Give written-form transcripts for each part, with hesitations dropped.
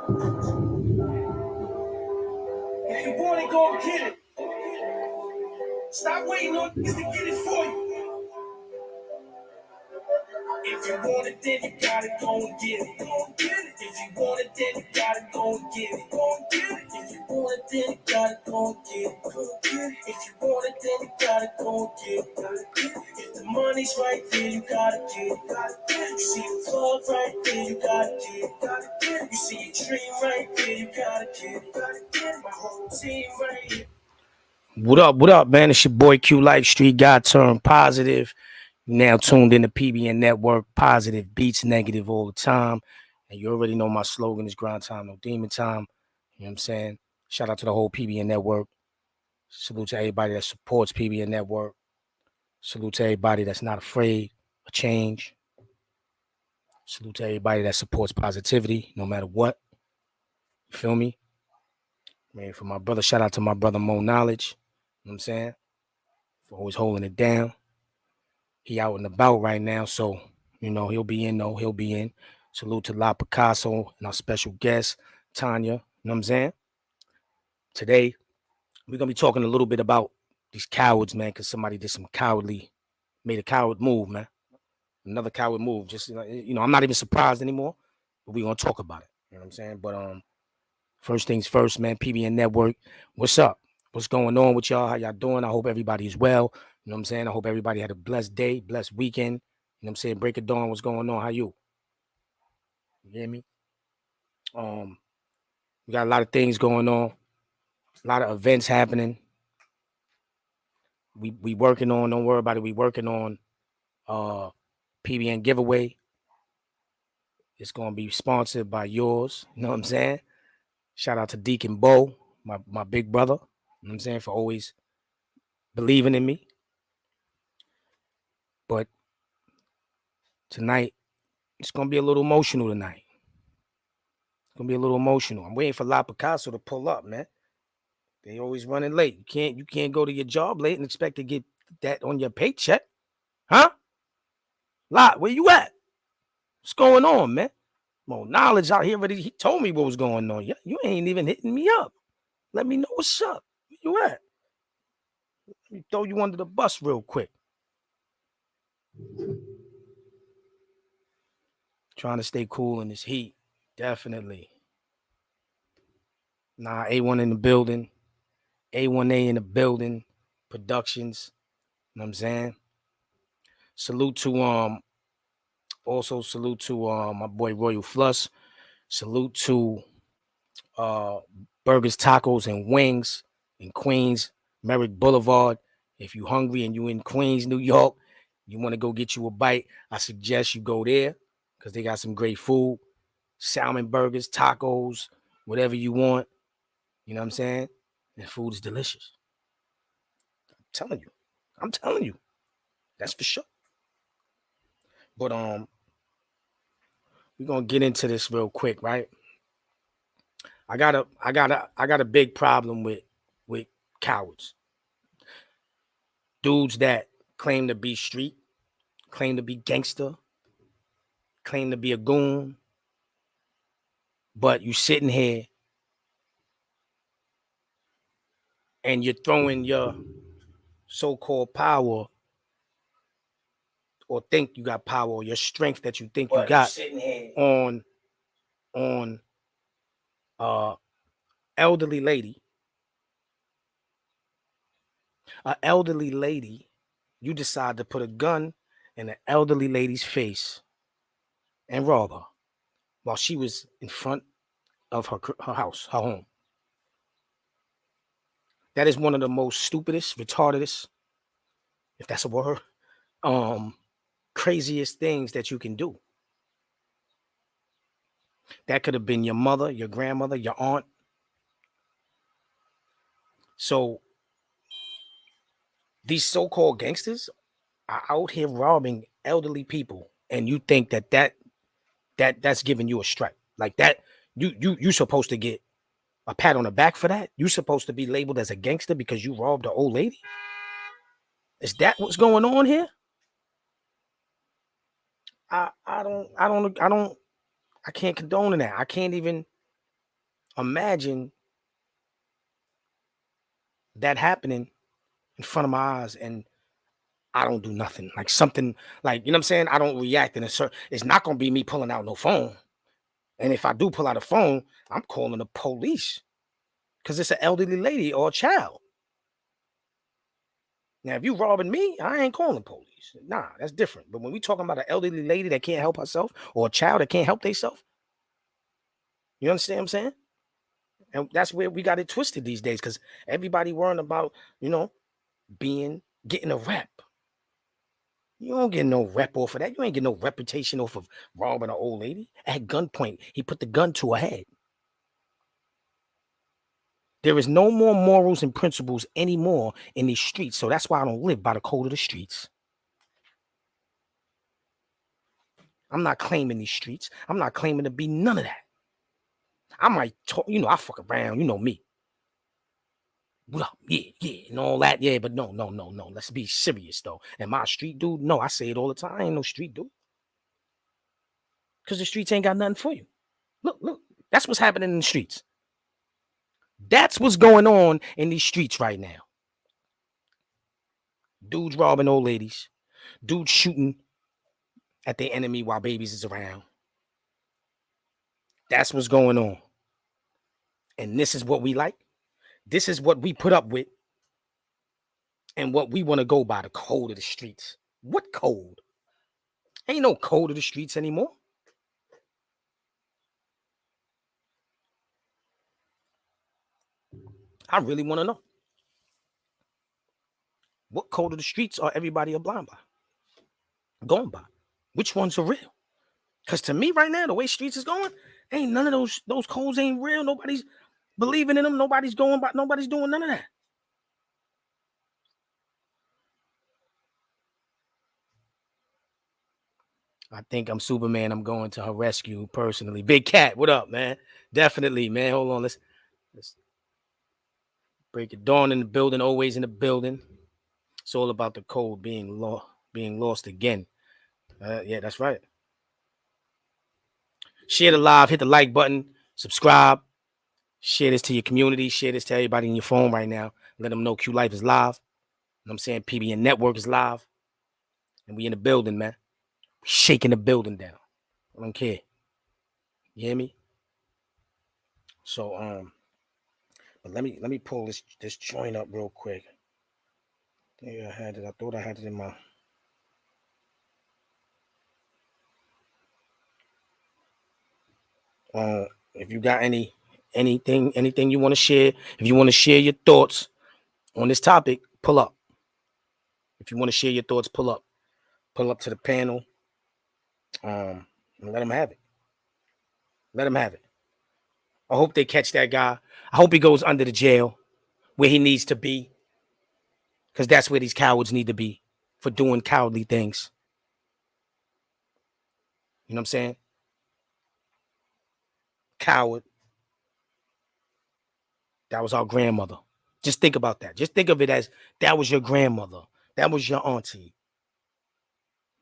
If you want it, go get it. Stop waiting on niggas to get it for you. If you want it, then you gotta go and get it. Go and get it. If you want it, then you gotta go and get it. Go and get it. If you want it, then you gotta go and get it. Go and get it. If you want it, then you gotta go and get it. Gotta get it. If the money's right there, you gotta get it. Gotta get it. You see the club right there, you gotta get it. Gotta get it. You see your dream right there, you gotta get it. Gotta get it. My whole team right here. What up, man? It's your boy Q Life Street Guy turned positive. Now tuned in to PBN Network, positive beats negative all the time. And you already know my slogan is grind time, no demon time. You know what I'm saying? Shout out to the whole PBN Network. Salute to everybody that supports PBN Network. Salute to everybody that's not afraid of change. Salute to everybody that supports positivity, no matter what. You feel me? Man, for my brother, shout out to my brother Mo Knowledge. You know what I'm saying? For always holding it down. He out and about right now, so, you know, he'll be in, though. He'll be in. Salute to La Picasso and our special guest, Tanya. You know what I'm saying? Today, we're going to be talking a little bit about these cowards, man, because somebody did made a coward move, man. Another coward move. Just, you know, I'm not even surprised anymore, but we're going to talk about it. You know what I'm saying? But first things first, man, PBN Network, what's up? What's going on with y'all? How y'all doing? I hope everybody's well. You know what I'm saying? I hope everybody had a blessed day, blessed weekend. You know what I'm saying? Break it down. What's going on? How you? You hear me? We got a lot of things going on, a lot of events happening. We working on, don't worry about it. We working on PBN giveaway. It's gonna be sponsored by yours. You know what I'm saying? Shout out to Deacon Bo, my big brother. You know what I'm saying? For always believing in me. But tonight, it's gonna be a little emotional tonight. It's gonna be a little emotional. I'm waiting for La Picasso to pull up, man. They always running late. You can't go to your job late and expect to get that on your paycheck. Huh? Lot, where you at? What's going on, man? More knowledge out here, but he told me what was going on. You ain't even hitting me up. Let me know what's up. Where you at? Let me throw you under the bus real quick. Trying to stay cool in this heat. Definitely. Nah, A1 in the building. A1A in the building. Productions. You know what I'm saying? Salute to also salute to my boy Royal Fluss. Salute to Burgers, Tacos, and Wings in Queens, Merrick Boulevard. If you hungry and you in Queens, New York, you want to go get you a bite, I suggest you go there because they got some great food. Salmon burgers, tacos, whatever you want. You know what I'm saying? And food is delicious. I'm telling you. That's for sure. But we're gonna get into this real quick, right? I got a big problem with cowards. Dudes that claim to be street, claim to be gangster, claim to be a goon, but you sitting here and you're throwing your so-called power or think you got power or your strength that you think you got on elderly lady. An elderly lady, you decide to put a gun in an elderly lady's face and rob her while she was in front of her house, her home. That is one of the most stupidest, retardedest, if that's a word, craziest things that you can do. That could have been your mother, your grandmother, your aunt. So these so-called gangsters are out here robbing elderly people, and you think that's giving you a strike like that. You supposed to get a pat on the back for that. You supposed to be labeled as a gangster because you robbed an old lady. Is that what's going on here? I can't condone that. I can't even Imagine that happening in front of my eyes and I don't do nothing. Like something like, you know what I'm saying? I don't react in a certain, it's not gonna be me pulling out no phone. And if I do pull out a phone, I'm calling the police because it's an elderly lady or a child. Now, if you robbing me, I ain't calling police. Nah, that's different. But when we talking about an elderly lady that can't help herself or a child that can't help themselves, you understand what I'm saying? And that's where we got it twisted these days because everybody worrying about, you know, getting a rep. You don't get no rep off of that. You ain't get no reputation off of robbing an old lady. At gunpoint, he put the gun to her head. There is no more morals and principles anymore in these streets. So that's why I don't live by the code of the streets. I'm not claiming these streets. I'm not claiming to be none of that. I might talk, you know, I fuck around, you know me. What up? Yeah, and all that. Yeah, but no. Let's be serious though. Am I a street dude? No, I say it all the time. I ain't no street dude. Because the streets ain't got nothing for you. Look. That's what's happening in the streets. That's what's going on in these streets right now. Dudes robbing old ladies. Dudes shooting at their enemy while babies is around. That's what's going on. And this is what we like. This is what we put up with. And what we want to go by, the code of the streets. What code? Ain't no code of the streets anymore. I really want to know. What code of the streets are everybody blind by? Going by? Which ones are real? Because to me right now, the way streets is going, ain't none of those codes ain't real. Nobody's believing in them. Nobody's going by. Nobody's doing none of that. I think I'm Superman. I'm going to her rescue personally. Big Cat, what up, man? Definitely, man. Hold on. Let's break it. Dawn in the building, always in the building. It's all about the code being lost again. Yeah, that's right. Share the live, hit the like button, subscribe, share this to your community, share this to everybody in your phone right now. Let them know Q Life is live. You know what I'm saying? PBN Network is live. And we in the building, man. Shaking the building down. I don't care. You hear me? So but let me pull this joint up real quick. Yeah, I had it. I thought I had it in my if you got anything you want to share, if you want to share your thoughts on this topic, pull up. If you want to share your thoughts, pull up to the panel, and let them have it. Let them have it. I hope they catch that guy. I hope he goes under the jail where he needs to be, because that's where these cowards need to be for doing cowardly things. You know what I'm saying? Coward. That was our grandmother. Just think about that. Just think of it as that was your grandmother. That was your auntie. You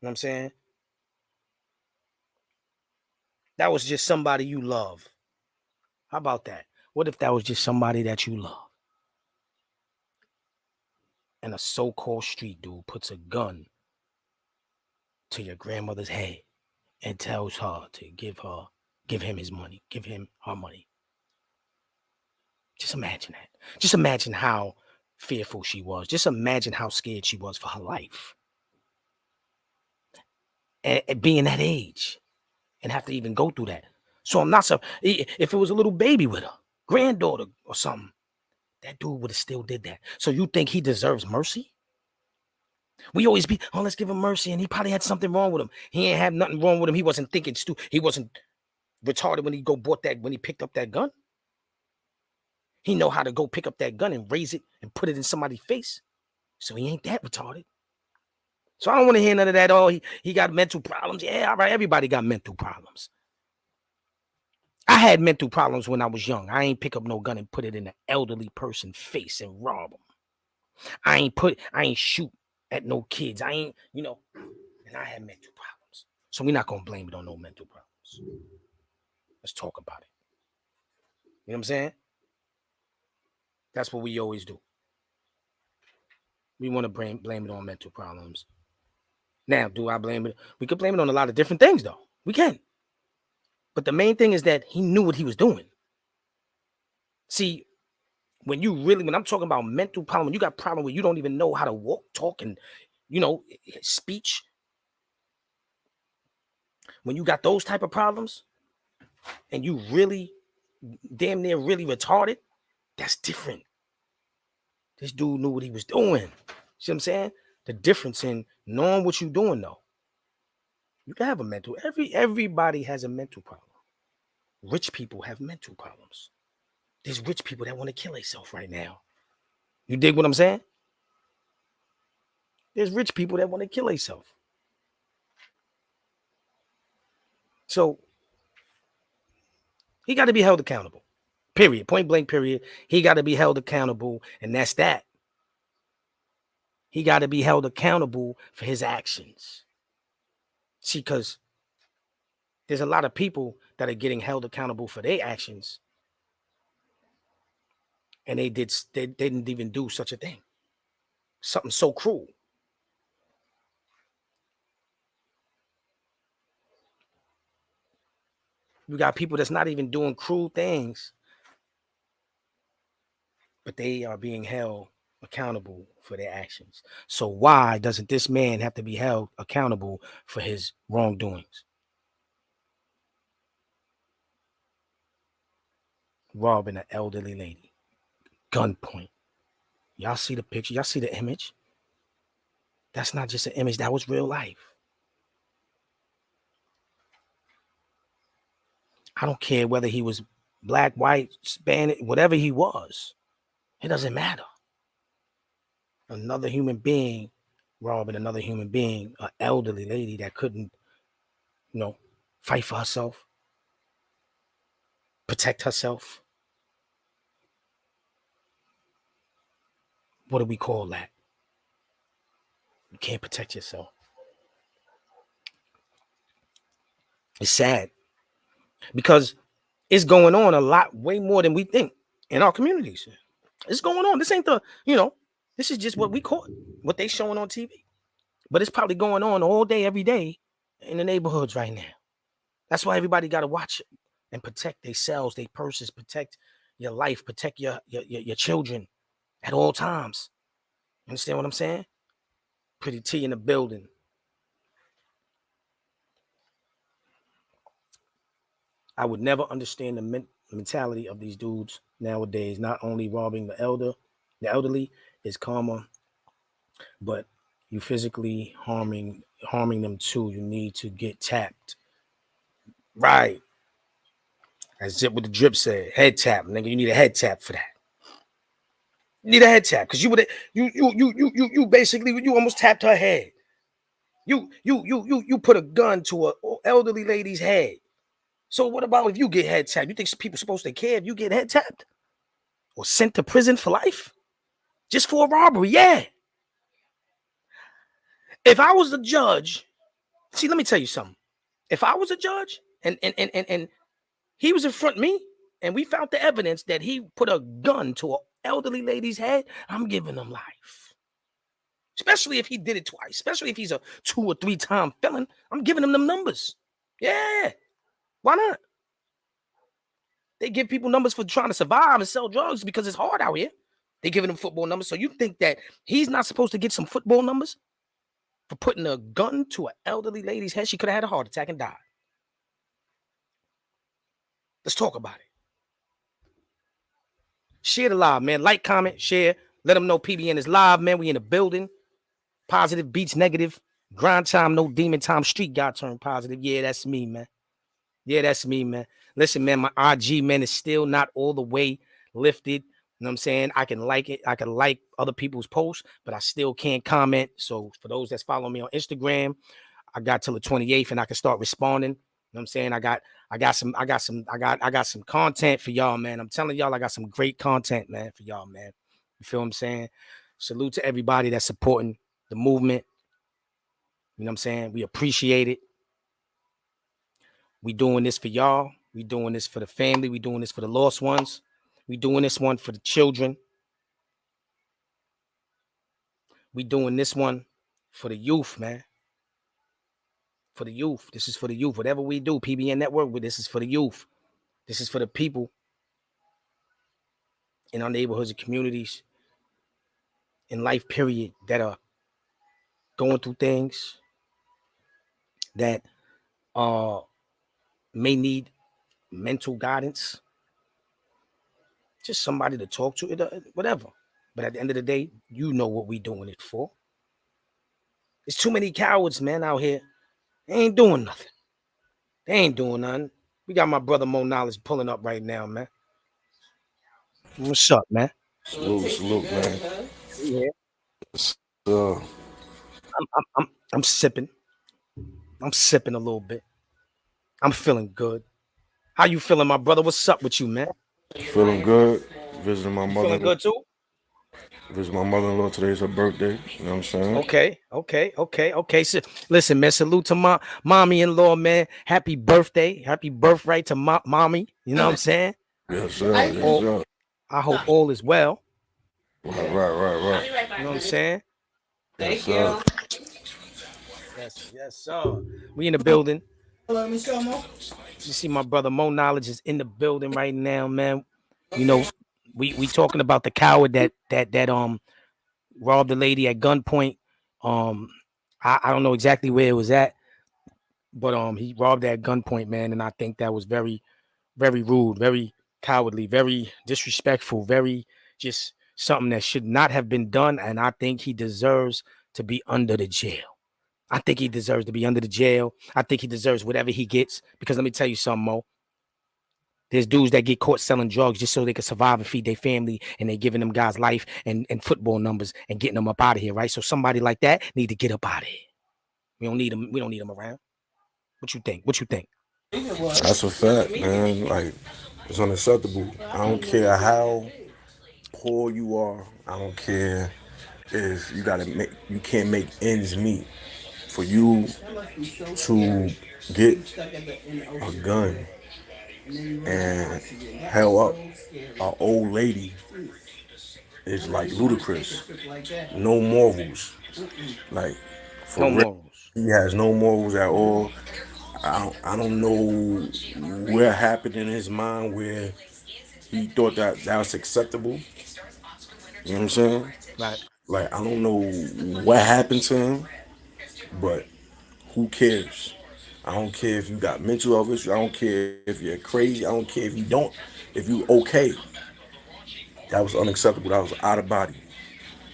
know what I'm saying? That was just somebody you love. How about that? What if that was just somebody that you love? And a so-called street dude puts a gun to your grandmother's head and tells her to give him his money, give him her money. Just imagine that. Just imagine how fearful she was. Just imagine how scared she was for her life. And being that age and have to even go through that. So I'm not so if it was a little baby with her, granddaughter or something, that dude would have still did that. So you think he deserves mercy? We always be, oh, let's give him mercy. And he probably had something wrong with him. He ain't had nothing wrong with him. He wasn't thinking he wasn't retarded when he picked up that gun. He know how to go pick up that gun and raise it and put it in somebody's face. So he ain't that retarded. So I don't want to hear none of that. Oh, he got mental problems. Yeah, all right. Everybody got mental problems. I had mental problems when I was young. I ain't pick up no gun and put it in an elderly person's face and rob them. I ain't shoot at no kids. I ain't, and I had mental problems. So we're not going to blame it on no mental problems. Let's talk about it. You know what I'm saying? That's what we always do. We want to blame it on mental problems. Now, do I blame it? We could blame it on a lot of different things, though. We can. But the main thing is that he knew what he was doing. See, when I'm talking about mental problem, when you got a problem where you don't even know how to walk, talk, and, speech, when you got those type of problems and you really damn near really retarded, that's different. This dude knew what he was doing. See what I'm saying? The difference in knowing what you're doing, though. You can have a mental, everybody has a mental problem. Rich people have mental problems. There's rich people that want to kill themselves right now. You dig what I'm saying? There's rich people that want to kill themselves. So he got to be held accountable. Period. Point blank, period. He got to be held accountable, and that's that. He got to be held accountable for his actions. See, because there's a lot of people that are getting held accountable for their actions, and they didn't even do such a thing. Something so cruel. You got people that's not even doing cruel things, but they are being held accountable for their actions. So why doesn't this man have to be held accountable for his wrongdoings? Robbing an elderly lady, gunpoint. Y'all see the picture? Y'all see the image? That's not just an image. That was real life. I don't care whether he was black, white, Spanish, whatever he was. It doesn't matter. Another human being robbing another human being, an elderly lady that couldn't, fight for herself, protect herself. What do we call that? You can't protect yourself. It's sad because it's going on a lot, way more than we think in our communities. It's going on. This ain't this is just what we caught, what they showing on TV. But it's probably going on all day, every day in the neighborhoods right now. That's why everybody got to watch it and protect themselves, their purses, protect your life, protect your children at all times. You understand what I'm saying? Pretty T in the building. I would never understand the mentality of these dudes nowadays. Not only robbing the elderly is karma, but you physically harming them too. You need to get tapped. Right. As Zip with the Drip said, head tap, nigga. You need a head tap for that. You need a head tap because you basically almost tapped her head. You put a gun to an elderly lady's head. So what about if you get head tapped? You think people supposed to care if you get head tapped or sent to prison for life just for a robbery? Yeah. If I was the judge, see, let me tell you something. If I was a judge and he was in front of me and we found the evidence that he put a gun to an elderly lady's head, I'm giving him life. Especially if he did it twice. Especially if he's a 2 or 3 time felon. I'm giving him them numbers. Yeah. Why not? They give people numbers for trying to survive and sell drugs because it's hard out here. They giving them football numbers. So you think that he's not supposed to get some football numbers for putting a gun to an elderly lady's head? She could have had a heart attack and died. Let's talk about it. Share the live, man. Like, comment, share. Let them know PBN is live, man. We in the building. Positive beats negative. Grind time, no demon time. Street guy turned positive. Yeah, that's me, man. Yeah, that's me, man. Listen, man, my IG, man, is still not all the way lifted. You know what I'm saying? I can like it. I can like other people's posts, but I still can't comment. So for those that's following me on Instagram, I got till the 28th and I can start responding. You know what I'm saying? I got some content for y'all, man. I'm telling y'all, I got some great content, man, for y'all, man. You feel what I'm saying? Salute to everybody that's supporting the movement. You know what I'm saying? We appreciate it. We doing this for y'all. We doing this for the family. We doing this for the lost ones. We doing this one for the children. We doing this one for the youth, man. For the youth. This is for the youth. Whatever we do, PBN Network, this is for the youth. This is for the people in our neighborhoods and communities in life, period, that are going through things that may need mental guidance, just somebody to talk to, whatever. But at the end of the day, you know what we doing it for. There's too many cowards, man, out here. They ain't doing nothing. They ain't doing nothing. We got my brother Mo Knowledge pulling up right now, man. What's up, man? Salute, man. Yeah. So, I'm sipping. I'm sipping a little bit. I'm feeling good. How you feeling, my brother? What's up with you, man? feeling good. Visiting my You feeling mother. good too? Visit my mother-in-law. Today's her birthday. You know what I'm saying? Okay. So, listen, man. Salute to my mommy-in-law, man. Happy birthday, happy birthright to mommy. You know what I'm saying? Yes, sir. Yes, sir. I hope all is well. Right. You know what I'm saying? Yes, sir. Yes, sir. We in the building. You see, my brother Mo Knowledge is in the building right now, man. You know, we talking about the coward that robbed the lady at gunpoint. I don't know exactly where it was at, but he robbed her at gunpoint, man, and I think that was very, very rude, very cowardly, very disrespectful, very just something that should not have been done. And I think he deserves to be under the jail. I think he deserves to be under the jail. I think he deserves whatever he gets. Because let me tell you something, Mo. There's dudes that get caught selling drugs just so they can survive and feed their family, and they giving them guys life and football numbers and getting them up out of here, right? So somebody like that need to get up out of here. We don't need them. We don't need them around. What you think? What you think? That's a fact, man. Like, it's unacceptable. I don't care how poor you are. I don't care if you can't make ends meet. For you to get a gun and hell up an old lady is like ludicrous. No morals. Like, for No real, morals. he has no morals at all. I don't know what happened in his mind where he thought that was acceptable. You know what I'm saying? Right. Like, I don't know what happened to him, but who cares? I don't care if you got mental health issues. I don't care if you're crazy. I don't care if you don't. If you okay, that was unacceptable. That was out of body.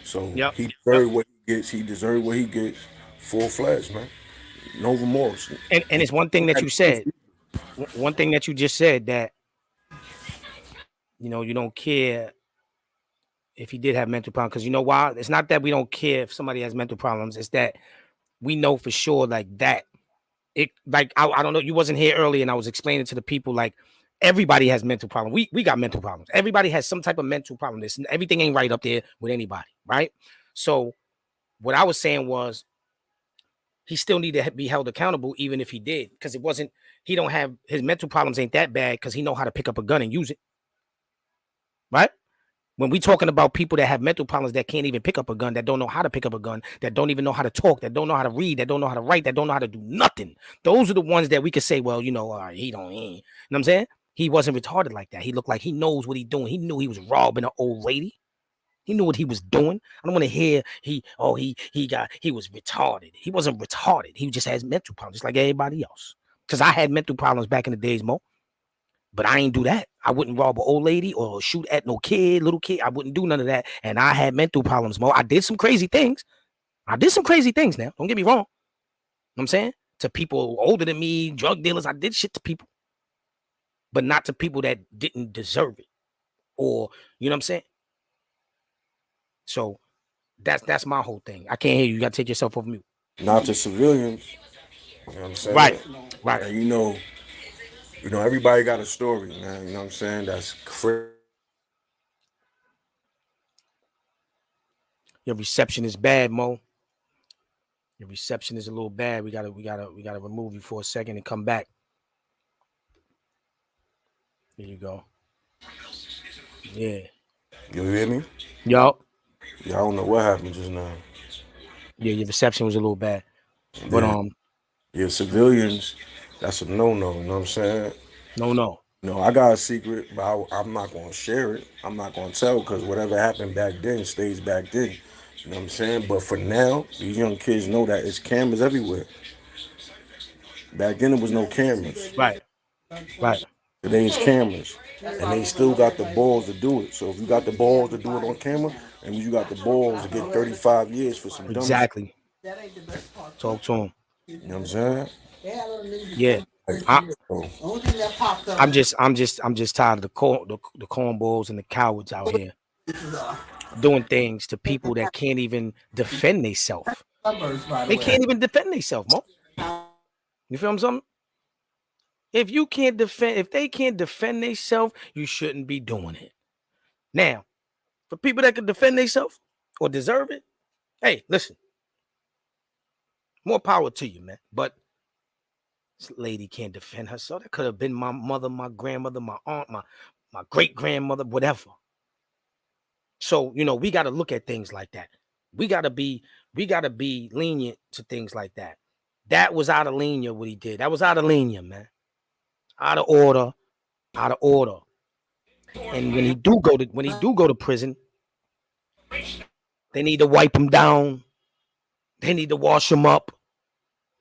So Yep. he Yep. deserved what he gets. He deserved what he gets. Full fledged, man. No remorse. And it's one thing that you said. One thing that you just said that you don't care if he did have mental problems, because you know why? It's not that we don't care if somebody has mental problems. It's that we know for sure like that. It like I don't know. You wasn't here earlier, and I was explaining to the people like everybody has mental problems. We got mental problems. Everybody has some type of mental problem. Everything ain't right up there with anybody, right? So what I was saying was he still need to be held accountable, even if he did, because it wasn't. He don't have his mental problems ain't that bad because he know how to pick up a gun and use it, right? When we talking about people that have mental problems that can't even pick up a gun, that don't know how to pick up a gun, that don't even know how to talk, that don't know how to read, that don't know how to write, that don't know how to do nothing. Those are the ones that we could say, well, he don't. You know what I'm saying? He wasn't retarded like that. He looked like he knows what he's doing. He knew he was robbing an old lady. He knew what he was doing. I don't want to hear he was retarded. He wasn't retarded. He just has mental problems, just like everybody else. Because I had mental problems back in the days, Mo. But I ain't do that. I wouldn't rob an old lady or shoot at no kid, little kid. I wouldn't do none of that. And I had mental problems, Mo. I did some crazy things. I did some crazy things now. Don't get me wrong. You know what I'm saying? To people older than me, drug dealers, I did shit to people. But not to people that didn't deserve it. Or, you know what I'm saying? So that's my whole thing. I can't hear you. You gotta take yourself off mute. Not to civilians. You know what I'm Right. saying? Right. And everybody got a story, man. You know what I'm saying? That's crazy. Your reception is bad, Mo. Your reception is a little bad. We gotta remove you for a second and come back. There you go. Yeah. You hear me? Yo. Yeah, I don't know what happened just now. Yeah, your reception was a little bad. But Yeah, yeah, civilians, that's a no-no, you know what I'm saying? no. No, I got a secret, but I'm not going to share it. I'm not going to tell because whatever happened back then stays back then. You know what I'm saying? But for now, these young kids know that it's cameras everywhere. Back then, there was no cameras. Right. Right. Today, it's cameras. And they still got the balls to do it. So if you got the balls to do it on camera, and you got the balls to get 35 years for some dumb shit. Exactly. Talk to him. You know what I'm saying? Yeah. Like, I, so, I'm just tired of the cornballs and the cowards out here doing things to people that can't even defend themselves. They can't even defend themselves, Mo. You feel something? If they can't defend themselves, you shouldn't be doing it. Now, for people that can defend themselves or deserve it, hey, listen, more power to you, man. But this lady can't defend herself. That could have been my mother, my grandmother, my aunt, my great grandmother, whatever. So, we got to look at things like that. We got to be lenient to things like that. That was out of linear what he did. That was out of linear, man. Out of order. Out of order. And when he do go to prison, they need to wipe him down. They need to wash him up.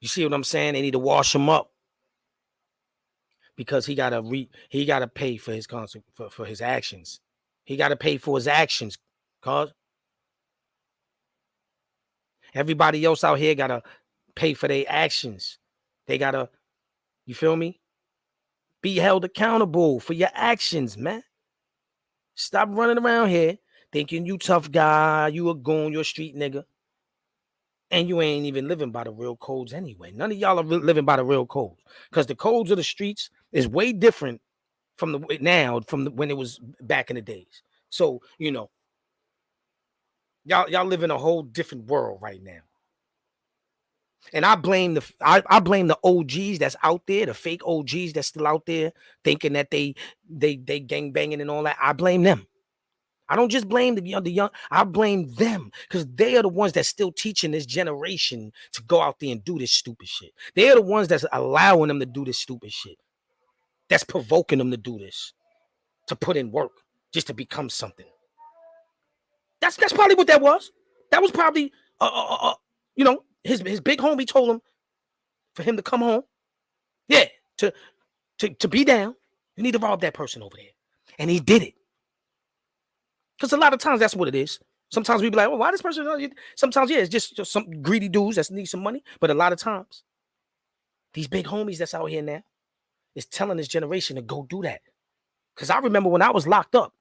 You see what I'm saying? They need to wash him up because he gotta pay for his for his actions. He gotta pay for his actions, cause everybody else out here gotta pay for their actions. They gotta, you feel me? Be held accountable for your actions, man. Stop running around here thinking you tough guy, you a goon, you a street nigga. And you ain't even living by the real codes anyway. None of y'all are living by the real codes. Because the codes of the streets is way different from when it was back in the days. So, y'all live in a whole different world right now. And I blame the OGs that's out there, the fake OGs that's still out there thinking that they gang banging and all that. I blame them. I don't just blame the young. I blame them because they are the ones that's still teaching this generation to go out there and do this stupid shit. They are the ones that's allowing them to do this stupid shit. That's provoking them to do this, to put in work just to become something. That's probably what that was. That was probably his big homie told him for him to come home. Yeah, to be down. You need to rob that person over there, and he did it. Because a lot of times that's what it is. Sometimes we be like, well, why this person? Sometimes, yeah, it's just some greedy dudes that need some money. But a lot of times, these big homies that's out here now is telling this generation to go do that. Because I remember when I was locked up.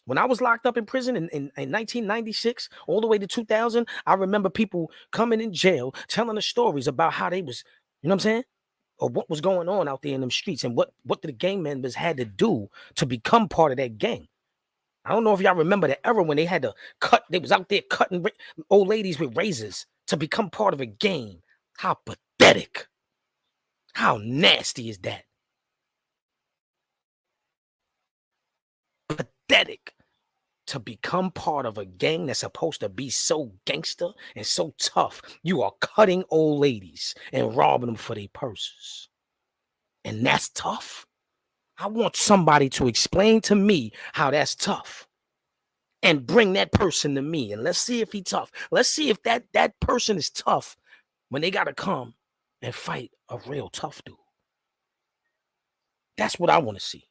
When I was locked up in prison in 1996, all the way to 2000, I remember people coming in jail telling the stories about how they was, you know what I'm saying? Or what was going on out there in them streets and what the gang members had to do to become part of that gang. I don't know if y'all remember the era when they had to cut. They was out there cutting old ladies with razors to become part of a gang. How pathetic. How nasty is that? Pathetic. To become part of a gang that's supposed to be so gangster and so tough. You are cutting old ladies and robbing them for their purses. And that's tough. I want somebody to explain to me how that's tough. And bring that person to me. And let's see if he's tough. Let's see if that person is tough when they got to come and fight a real tough dude. That's what I want to see.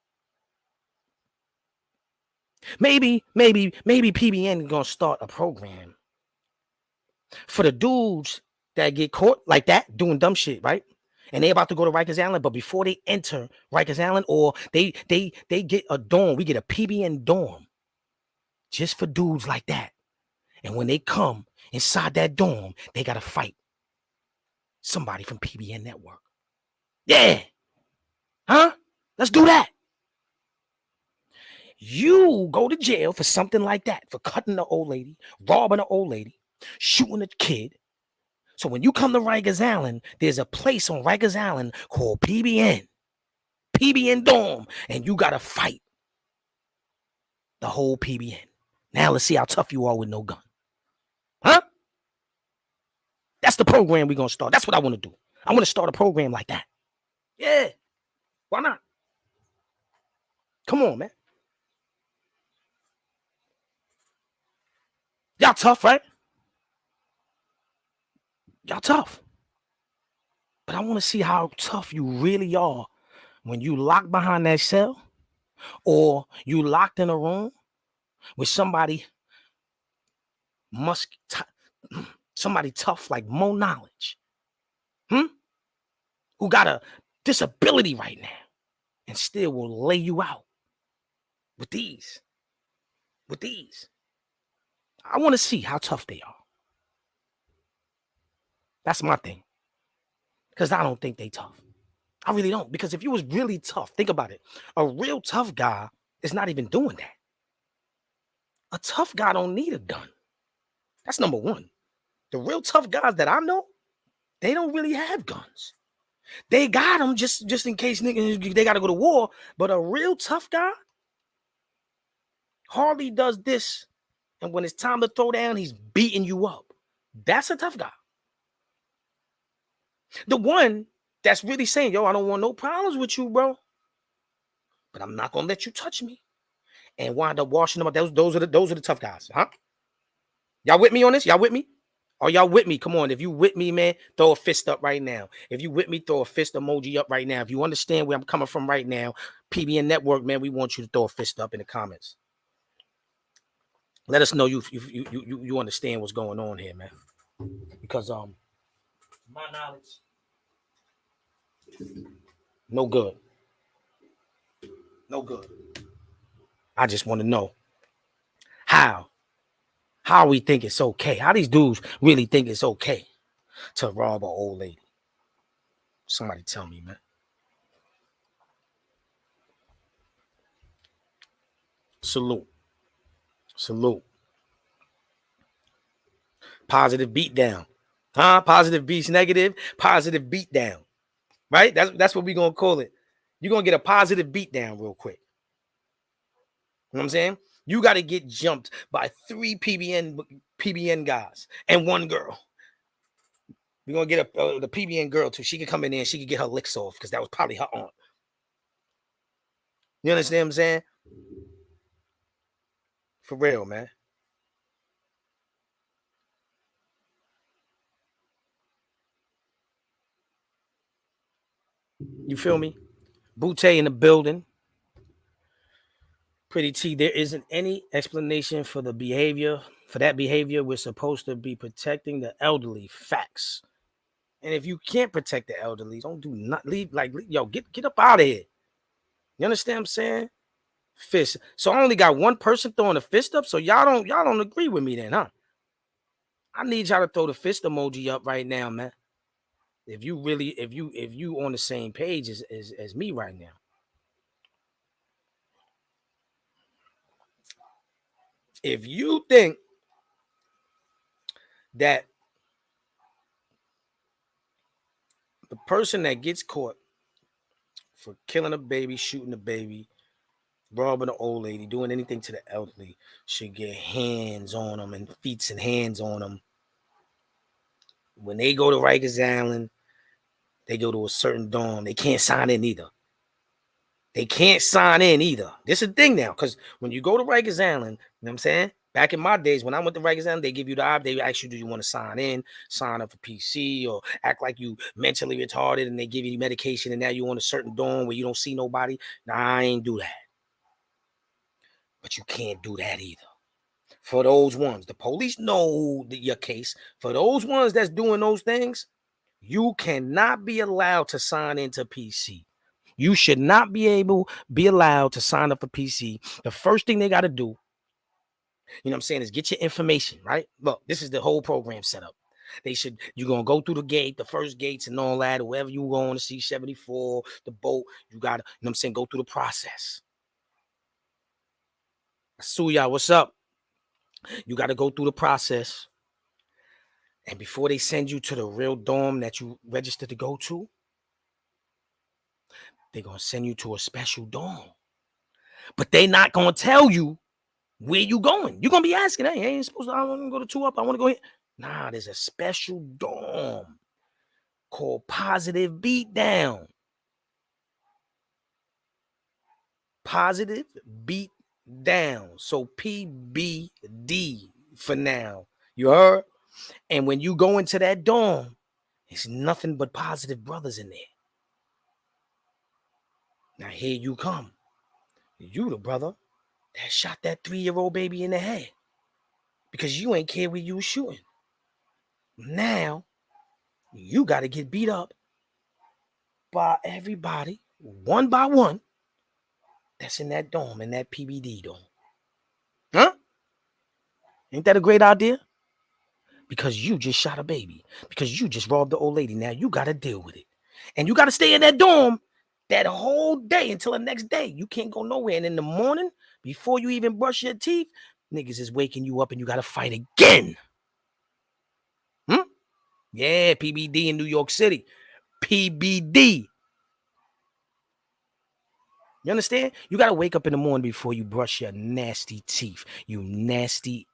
Maybe PBN is going to start a program for the dudes that get caught like that doing dumb shit, right? And they about to go to Rikers Island, but before they enter Rikers Island or they get a dorm, we get a PBN dorm just for dudes like that. And when they come inside that dorm, they got to fight somebody from PBN Network. Yeah. Huh? Let's do that. You go to jail for something like that, for cutting the old lady, robbing an old lady, shooting a kid. So when you come to Rikers Island, there's a place on Rikers Island called PBN. PBN dorm, and you got to fight the whole PBN. Now let's see how tough you are with no gun. Huh? That's the program we're going to start. That's what I want to do. I want to start a program like that. Yeah. Why not? Come on, man. Y'all tough, right? Y'all tough. But I want to see how tough you really are when you locked behind that cell or you locked in a room with somebody somebody tough like Mo Knowledge, who got a disability right now and still will lay you out with these. I want to see how tough they are. That's my thing. Because I don't think they tough. I really don't. Because if you was really tough, think about it. A real tough guy is not even doing that. A tough guy don't need a gun. That's number one. The real tough guys that I know, they don't really have guns. They got them just in case niggas, they got to go to war. But a real tough guy hardly does this. And when it's time to throw down, he's beating you up. That's a tough guy. The one that's really saying, yo, I don't want no problems with you, bro. But I'm not going to let you touch me. And wind up washing them up. Those are the tough guys, huh? Y'all with me on this? Y'all with me? Are y'all with me? Come on. If you with me, man, throw a fist up right now. If you with me, throw a fist emoji up right now. If you understand where I'm coming from right now, PBN Network, man, we want you to throw a fist up in the comments. Let us know you understand what's going on here, man. Because my knowledge, no good. No good. I just want to know how we think it's okay. How these dudes really think it's okay to rob an old lady. Somebody tell me, man. Salute. Positive beatdown. Huh? Positive beats negative. Positive beatdown. Right? That's what we're going to call it. You're going to get a positive beatdown real quick. You know what I'm saying? You got to get jumped by 3 PBN guys and 1 girl. We're going to get the PBN girl too. She can come in there and she can get her licks off because that was probably her aunt. You understand what I'm saying? For real, man. You feel me? Butte in the building. Pretty T, there isn't any explanation for the behavior. For that behavior, we're supposed to be protecting the elderly. Facts. And if you can't protect the elderly, don't do not leave. Yo, get up out of here. You understand what I'm saying? Fist. So I only got one person throwing a fist up. So y'all don't agree with me then, huh? I need y'all to throw the fist emoji up right now, man. If you on the same page as me right now. If you think that the person that gets caught for killing a baby, shooting a baby, robbing an old lady, doing anything to the elderly should get hands on them and feet and hands on them. When they go to Rikers Island, they go to a certain dorm. They can't sign in either. This is the thing now, because when you go to Rikers Island, you know what I'm saying? Back in my days, when I went to Rikers Island, they give you the option. They ask you, do you want to sign in, sign up for PC, or act like you mentally retarded, and they give you medication, and now you're on a certain dorm where you don't see nobody. Nah, I ain't do that. But you can't do that either. For those ones, the police know your case. For those ones that's doing those things, you cannot be allowed to sign into PC. You should not be allowed to sign up for PC. The first thing they got to do, you know what I'm saying, is get your information, right? Look, this is the whole program setup. You're going to go through the gate, the first gates and all that, wherever you going to see 74, the boat, you got to, you know what I'm saying, go through the process. Suya, what's up? You got to go through the process. And before they send you to the real dorm that you registered to go to, They're going to send you to a special dorm. But they not going to tell you where you going. You're going to be asking, hey, I ain't supposed to, I want to go to 2 Up. I want to go here. Nah, there's a special dorm called Positive Beatdown. Positive Beat Down. So PBD for now. You heard? And when you go into that dorm, it's nothing but positive brothers in there. Now here you come. You the brother that shot that 3-year-old baby in the head because you ain't care where you was shooting. Now you got to get beat up by everybody, one by one, that's in that dorm, in that PBD dorm. Huh? Ain't that a great idea? Because you just shot a baby. Because you just robbed the old lady. Now you got to deal with it. And you got to stay in that dorm that whole day until the next day. You can't go nowhere. And in the morning, before you even brush your teeth, niggas is waking you up and you got to fight again. Yeah, PBD in New York City. PBD. You understand? You got to wake up in the morning before you brush your nasty teeth. You nasty.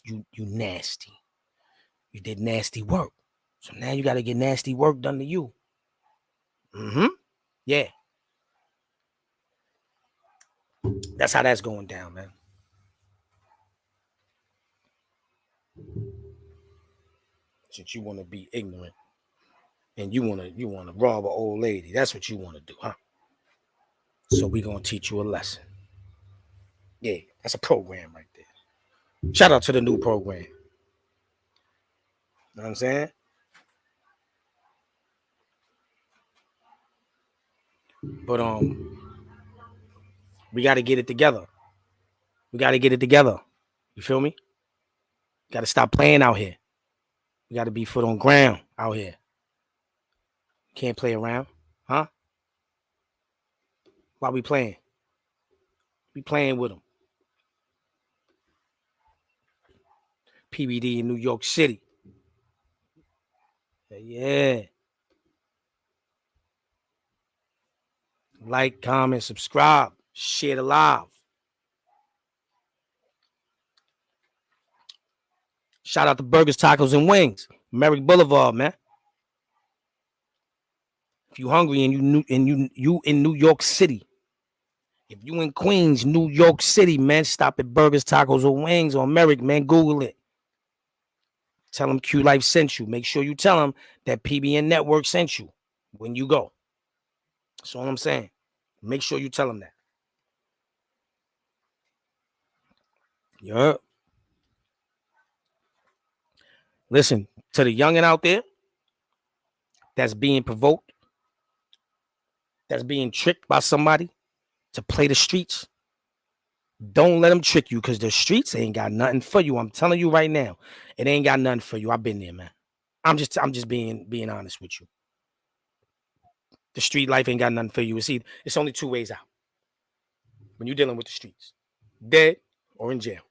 You nasty. You did nasty work. So now you got to get nasty work done to you. Yeah. That's how that's going down, man. Since you want to be ignorant and you want to rob an old lady. That's what you want to do, huh? So we going to teach you a lesson. Yeah, that's a program right there. Shout out to the new program. You know what I'm saying? But we got to get it together. We got to get it together. You feel me? Got to stop playing out here. We got to be foot on ground out here. Can't play around, huh? Why we playing? We playing with them. PBD in New York City. Yeah. Like, comment, subscribe, share the live. Shout out to Burgers, Tacos, and Wings. Merrick Boulevard, man. If you hungry and you in New York City, if you in Queens, New York City, man, stop at Burgers, Tacos, or Wings on Merrick, man. Google it. Tell them Q Life sent you. Make sure you tell them that PBN Network sent you when you go. That's all I'm saying. Make sure you tell them that. Yeah. Listen, to the youngin' out there that's being provoked, that's being tricked by somebody to play the streets, don't let them trick you because the streets ain't got nothing for you. I'm telling you right now, it ain't got nothing for you. I've been there, man. I'm just being honest with you. The street life ain't got nothing for you. It's only 2 ways out when you're dealing with the streets: dead or in jail.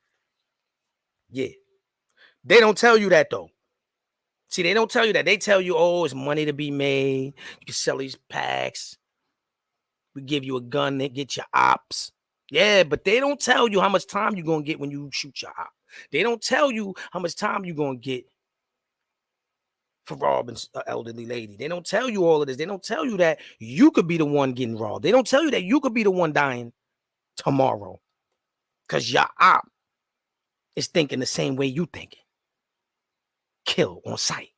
Yeah, they don't tell you that though. See, they don't tell you that. They tell you, oh, it's money to be made. You can sell these packs. We give you a gun that get your ops. Yeah, but they don't tell you how much time you're going to get when you shoot your op. They don't tell you how much time you're going to get for robbing an elderly lady. They don't tell you all of this. They don't tell you that you could be the one getting robbed. They don't tell you that you could be the one dying tomorrow because your op is thinking the same way you thinking. Kill on sight.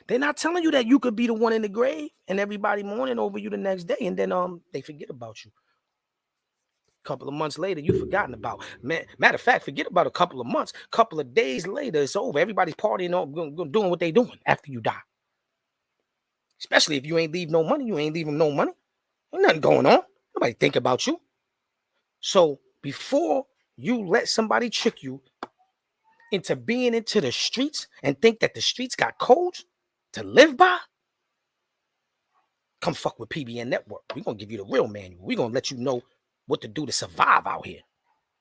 They're not telling you that you could be the one in the grave and everybody mourning over you the next day, and then they forget about you. A couple of months later, you've forgotten about. Matter of fact, forget about a couple of months. Couple of days later, it's over. Everybody's partying, doing what they doing after you die. Especially if you ain't leave no money. You ain't leaving no money. Ain't nothing going on. Nobody think about you. So before you let somebody trick you into being into the streets and think that the streets got codes to live by, come fuck with PBN Network. We're going to give you the real manual. We're going to let you know what to do to survive out here,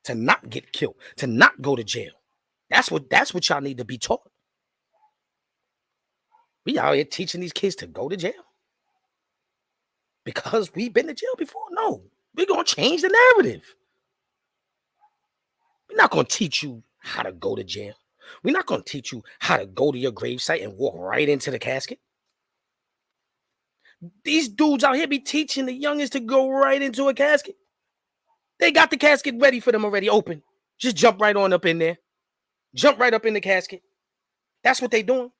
to not get killed, to not go to jail. That's what y'all need to be taught. We out here teaching these kids to go to jail. because we've been to jail before? No. We're going to change the narrative. We're not going to teach you how to go to jail. We're not going to teach you how to go to your gravesite and walk right into the casket. These dudes out here be teaching the youngest to go right into a casket. They got the casket ready for them already, open. Just jump right on up in there. Jump right up in the casket. That's what they doing.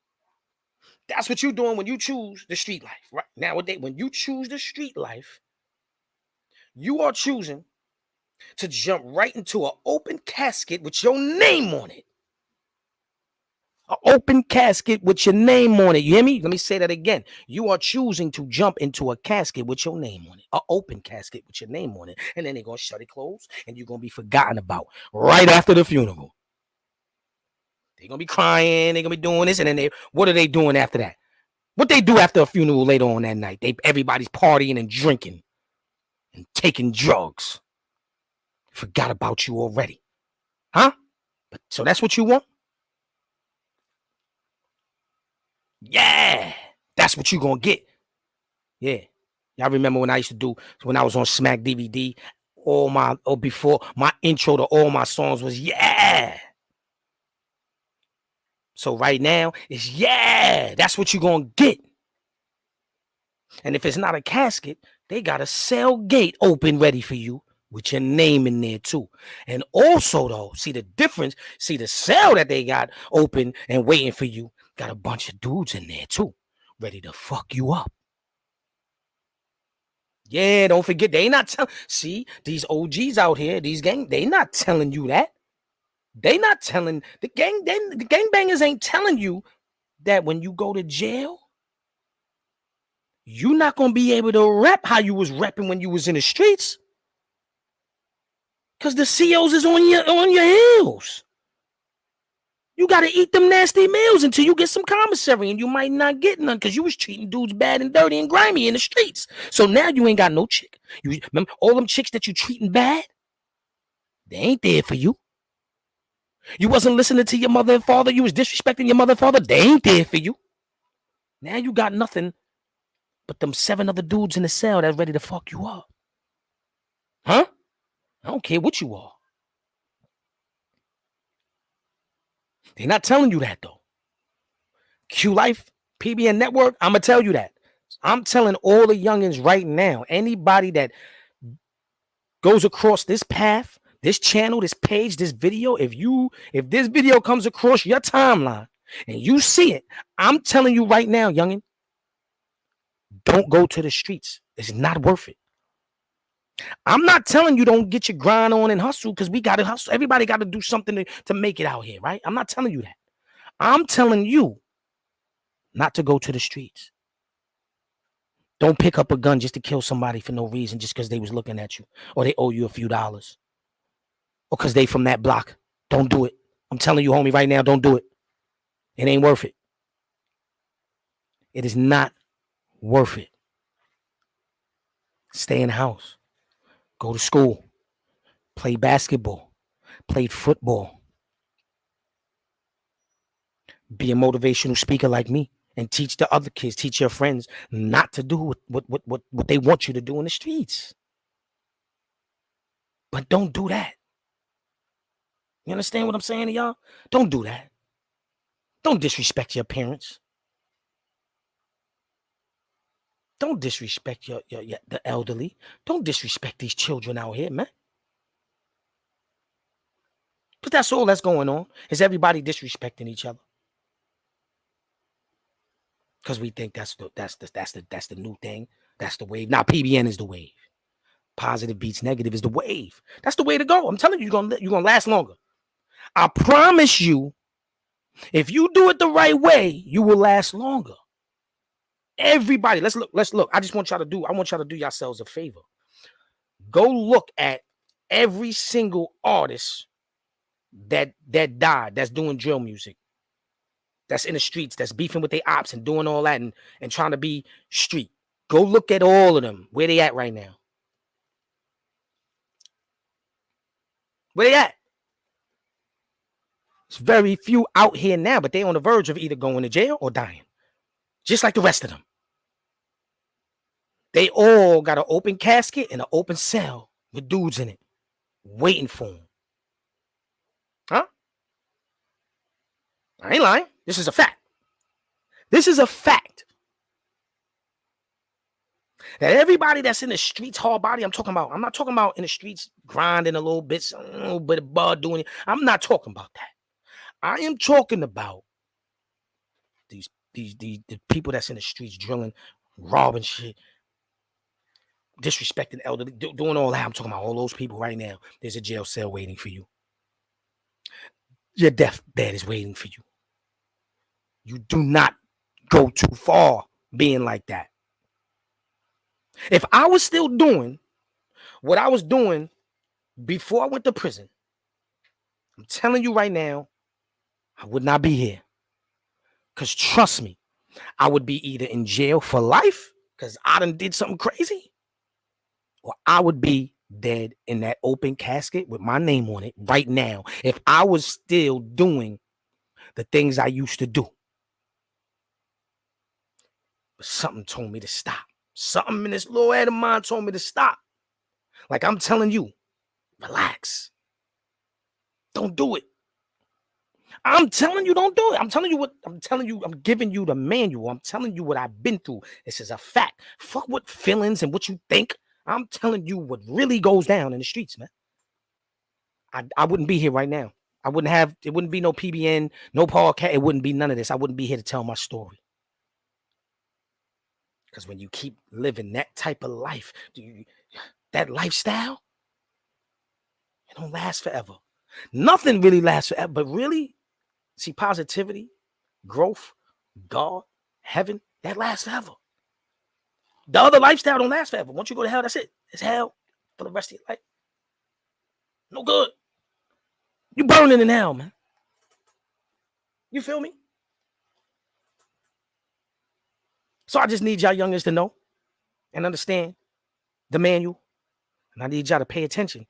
That's what you're doing when you choose the street life. Right nowadays, when you choose the street life, you are choosing to jump right into an open casket with your name on it. An open casket with your name on it. You hear me? Let me say that again. You are choosing to jump into a casket with your name on it. An open casket with your name on it. And then they're going to shut it closed and you're going to be forgotten about right after the funeral. They're going to be crying. They're going to be doing this. And then what are they doing after that? What they do after a funeral later on that night? Everybody's partying and drinking and taking drugs. Forgot about you already. Huh? So that's what you want? Yeah. That's what you gonna get. Yeah. Y'all remember when I used to do, when I was on Smack DVD, before my intro to all my songs was yeah. So right now, it's yeah. That's what you gonna get. And if it's not a casket, they got a cell gate open ready for you with your name in there too. And also though, see the difference, see the cell that they got open and waiting for you, got a bunch of dudes in there too, ready to fuck you up. Yeah, don't forget, they not telling, see, these OGs out here, these gang, they not telling you that. They not telling, the gangbangers ain't telling you that when you go to jail, you're not going to be able to rep how you was repping when you was in the streets. Because the COs is on your heels. You got to eat them nasty meals until you get some commissary, and you might not get none because you was treating dudes bad and dirty and grimy in the streets. So now you ain't got no chick. You remember all them chicks that you treating bad? They ain't there for you. You wasn't listening to your mother and father. You was disrespecting your mother and father. They ain't there for you. Now you got nothing but them 7 other dudes in the cell that's ready to fuck you up. Huh? I don't care what you are. They're not telling you that though. Q Life, PBN Network, I'm going to tell you that. I'm telling all the youngins right now, anybody that goes across this path, this channel, this page, this video, if this video comes across your timeline and you see it, I'm telling you right now, youngin, don't go to the streets. It's not worth it. I'm not telling you don't get your grind on and hustle because we got to hustle. Everybody got to do something to make it out here, right? I'm not telling you that. I'm telling you not to go to the streets. Don't pick up a gun just to kill somebody for no reason, just because they was looking at you or they owe you a few dollars or because they from that block. Don't do it. I'm telling you, homie, right now, don't do it. It ain't worth it. It is not worth it. Stay in the house. Go to school. Play basketball. Play football. Be a motivational speaker like me and teach the other kids, teach your friends not to do what they want you to do in the streets. But don't do that. You understand what I'm saying to y'all? Don't do that. Don't disrespect your parents. Don't disrespect the elderly. Don't disrespect these children out here, man. But that's all that's going on, is everybody disrespecting each other. Because we think that's the new thing. That's the wave. Now PBN is the wave. Positive beats negative is the wave. That's the way to go. I'm telling you, you're gonna last longer. I promise you, if you do it the right way, you will last longer. Everybody, let's look. I want y'all to do yourselves a favor. Go look at every single artist that died, that's doing drill music, that's in the streets, that's beefing with their ops and doing all that and trying to be street. Go look at all of them. Where they at right now? Where they at? It's very few out here now, but they on the verge of either going to jail or dying. Just like the rest of them. They all got an open casket and an open cell with dudes in it waiting for them. Huh? I ain't lying. This is a fact. This is a fact. That everybody that's in the streets, hard body, I'm not talking about in the streets grinding a little bit of bud doing it. I'm not talking about that. I am talking about the people that's in the streets drilling, robbing shit, disrespecting elderly, doing all that. I'm talking about all those people right now. There's a jail cell waiting for you. Your deathbed is waiting for you. You do not go too far being like that. If I was still doing what I was doing before I went to prison, I'm telling you right now, I would not be here. Because trust me, I would be either in jail for life because I done did something crazy, or I would be dead in that open casket with my name on it right now if I was still doing the things I used to do. But something told me to stop. Something in this little head of mine told me to stop. Like I'm telling you, relax. Don't do it. I'm telling you, don't do it. I'm telling you, I'm giving you the manual. I'm telling you what I've been through. This is a fact. Fuck what feelings and what you think. I'm telling you what really goes down in the streets, man. I wouldn't be here right now. It wouldn't be no PBN, no podcast. It wouldn't be none of this. I wouldn't be here to tell my story. Because when you keep living that type of life, that lifestyle, it don't last forever. Nothing really lasts forever, but really, see, positivity, growth, God, heaven, that lasts forever. The other lifestyle don't last forever. Once you go to hell, that's it. It's hell for the rest of your life. No good. You burning in hell, man. You feel me? So I just need y'all youngers to know and understand the manual. And I need y'all to pay attention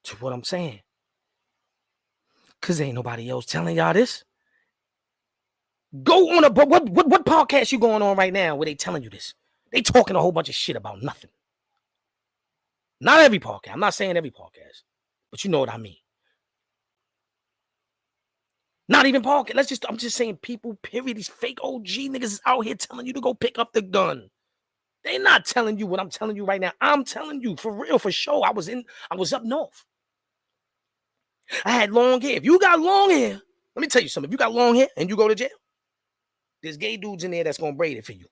to what I'm saying. Because ain't nobody else telling y'all this. Go on what podcast you going on right now where they telling you this? They talking a whole bunch of shit about nothing. Not every podcast. I'm not saying every podcast. But you know what I mean. Not even podcast. I'm just saying people, period. These fake OG niggas is out here telling you to go pick up the gun. They not telling you what I'm telling you right now. I'm telling you for real, for sure. I was up north. I had long hair. If you got long hair, let me tell you something. If you got long hair and you go to jail, there's gay dudes in there that's gonna braid it for you.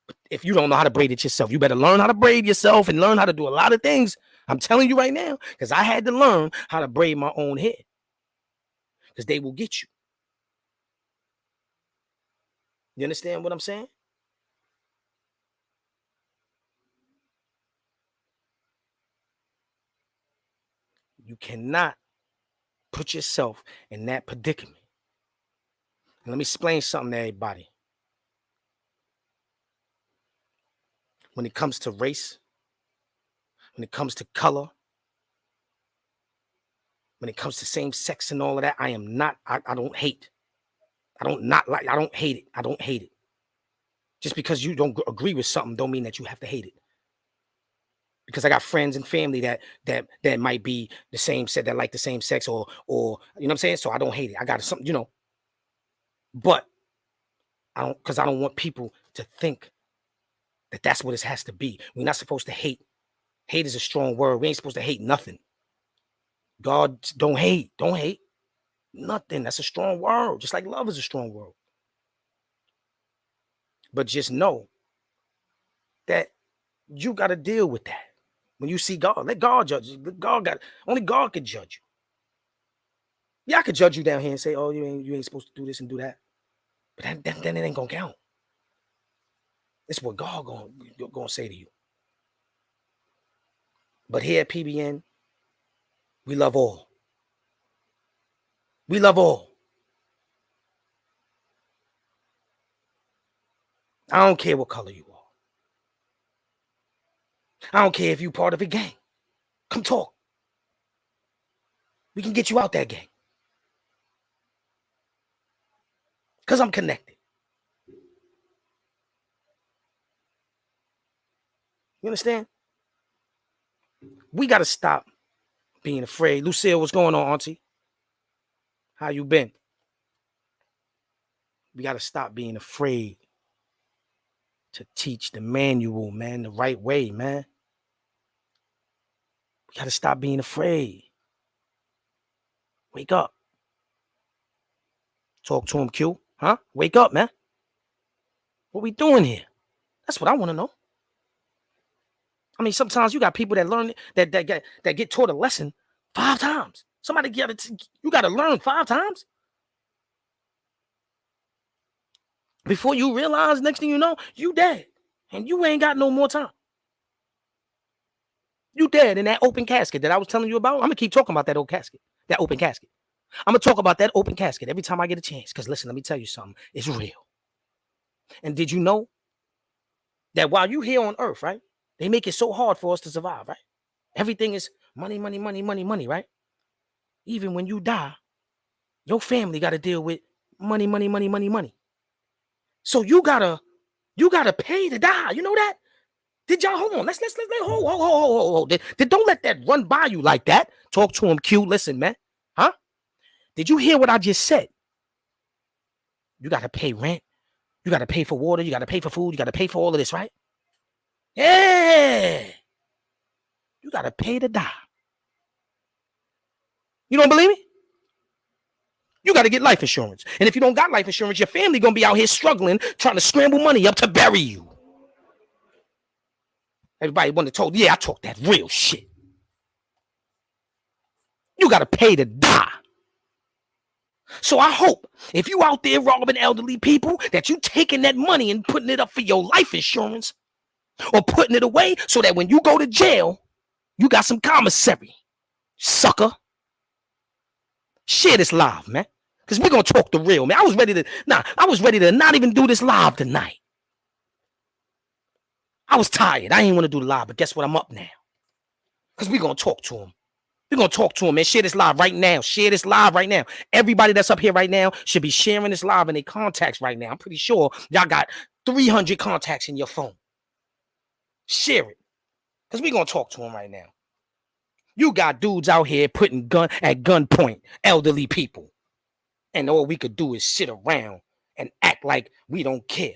But if you don't know how to braid it yourself, you better learn how to braid yourself and learn how to do a lot of things. I'm telling you right now, because I had to learn how to braid my own hair. Because they will get you. You understand what I'm saying? You cannot put yourself in that predicament. And let me explain something to everybody. When it comes to race, when it comes to color, when it comes to same sex and all of that, I don't hate. I don't hate it. I don't hate it. Just because you don't agree with something don't mean that you have to hate it. Because I got friends and family that might be the same sex, that like the same sex, or you know what I'm saying? So I don't hate it. I got something, but I don't want people to think that that's what it has to be. We're not supposed to hate. Hate is a strong word. We ain't supposed to hate nothing. God, don't hate. Don't hate nothing. That's a strong word. Just like love is a strong word. But just know that you got to deal with that. When you see God, let God judge you. Only God can judge you. Yeah, I could judge you down here and say, oh, you ain't supposed to do this and do that. But then it ain't gonna count. It's what God gonna say to you. But here at PBN, we love all. We love all. I don't care what color you are. I don't care if you're part of a gang. Come talk. We can get you out that gang. Because I'm connected. You understand? We got to stop being afraid. Lucille, what's going on, auntie? How you been? We got to stop being afraid to teach the manual, man, the right way, man. We got to stop being afraid. Wake up. Talk to him, Q. Huh? Wake up, man. What we doing here? That's what I want to know. I mean, sometimes you got people that learn that get taught a lesson 5 times. Somebody you got to learn 5 times before you realize. Next thing you know, you dead, and you ain't got no more time. You dead in that open casket that I was telling you about. I'm gonna keep talking about that old casket, that open casket. I'm gonna talk about that open casket every time I get a chance. Because listen, let me tell you something. It's real. And did you know that while you here on earth, right, they make it so hard for us to survive, right? Everything is money, money, money, money, money, right? Even when you die, your family got to deal with money, money, money, money, money. So you gotta pay to die. You know that? Did y'all hold on? Let's hold. Don't let that run by you like that. Talk to him, Q. Listen, man. Huh? Did you hear what I just said? You got to pay rent. You got to pay for water. You got to pay for food. You got to pay for all of this, right? Yeah. You got to pay to die. You don't believe me? You got to get life insurance. And if you don't got life insurance, your family going to be out here struggling, trying to scramble money up to bury you. Everybody want to told, yeah, I talk that real shit. You got to pay to die. So I hope if you out there robbing elderly people that you taking that money and putting it up for your life insurance or putting it away so that when you go to jail, you got some commissary. Sucker. Share this live, man. Because we're going to talk the real, man. I was ready to not even do this live tonight. I was tired. I ain't want to do the live, but guess what? I'm up now. Because we're going to talk to him. We're going to talk to him, man. Share this live right now. Share this live right now. Everybody that's up here right now should be sharing this live in their contacts right now. I'm pretty sure y'all got 300 contacts in your phone. Share it. Because we're going to talk to him right now. You got dudes out here putting at gunpoint elderly people. And all we could do is sit around and act like we don't care.